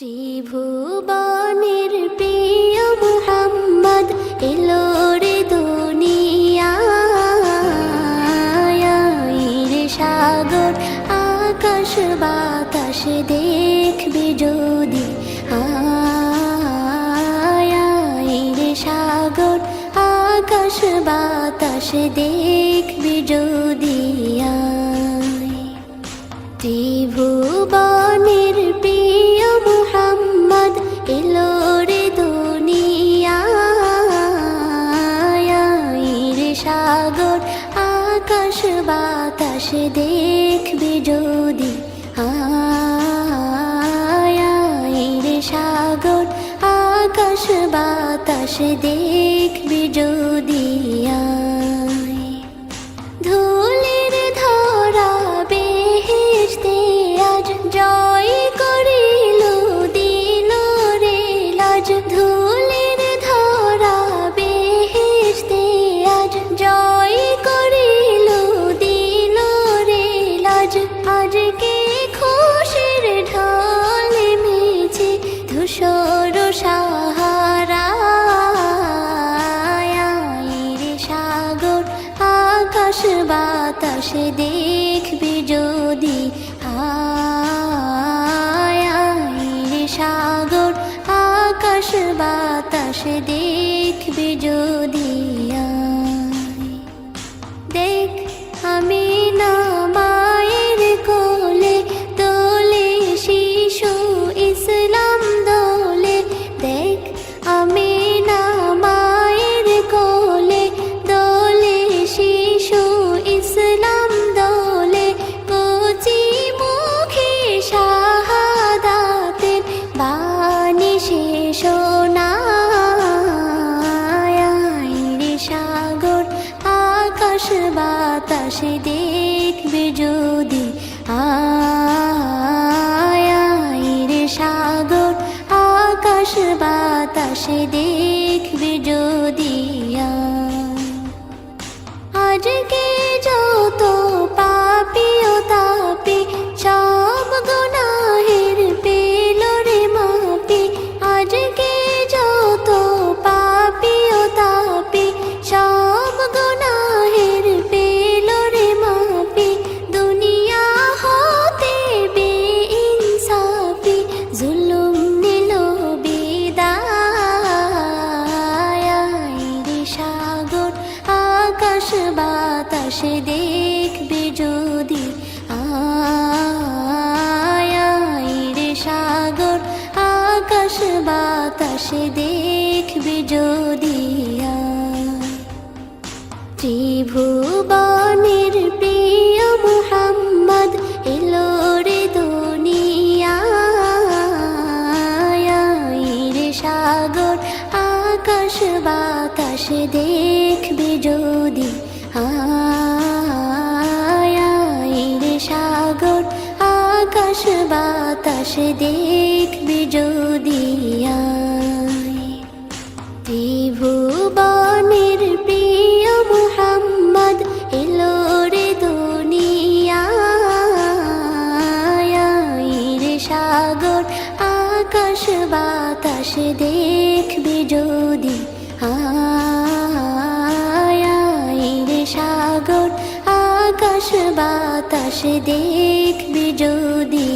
ত্রিভুবনের প্রিয় মুহাম্মদ এলো রে দুনিয়ায়, রে সাগর আকাশ বাতাস দেখবি যদি, রে সাগর আকাশ বাতাস দেখবি যদি। ত্রিভুবনের প্রিয় মুহাম্মদ এলো রে দুনিয়ায়, রে সাগর আকাশ বাতাস দেখবি যদি, রে সাগর আকাশ বাতাস দেখবি যদি। ধুলির ধরা বেহেশতে আজ জয় করিল দিল রে লাজ, ধুলির ধরা বেহেশতে আজ জয় করিল দিল রে লাজ। আজকে খুশির ঢল মেছে ধূসর সাহারা, রে সাগর আকাশ বাতাস দেখবি যদি, রে সাগর আকাশ বাতাস দেখবি যদি। দেখ আমি না মায়ের কোলে দোলে শিশু ইসলাম দোলে, দেখ আমি না মায়ের কোলে দোলে শিশু ইসলাম দোলে। কচি মুখে শাহাদাতের বাণী শেষ শোনায়, রে সাগর আকাশ বাতাস দেখবি যদি, রে সাগর আকাশ বাতাস দেখবি যদি। আজকে যত পাপী ও তাপী সব গুনাহের পেল রে মাপি, আজকে যত পাপী ও তাপী সব গুনাহের পেল রে মাপি। দুনিয়া হতে বেইনসাফি জুলুম নিল বিদায়, রে সাগর আকাশ বাতাস দেখবি যদি, রে সাগর আকাশ বাতাস দেখবি যদি। ত্রিভুবনের প্রিয় মুহাম্মদ এলো রে দুনিয়ায়, রে সাগর আকাশ বাতাস দেখবি যদি, রে সাগর আকাশ বাতাস দেখবি যদি। ত্রিভুবনের প্রিয় মুহাম্মদ এলো রে দুনিয়ায়, রে সাগর আকাশ বাতাস দেখবি যদি, রে সাগর আকাশ বাতাস দেখবি যদি।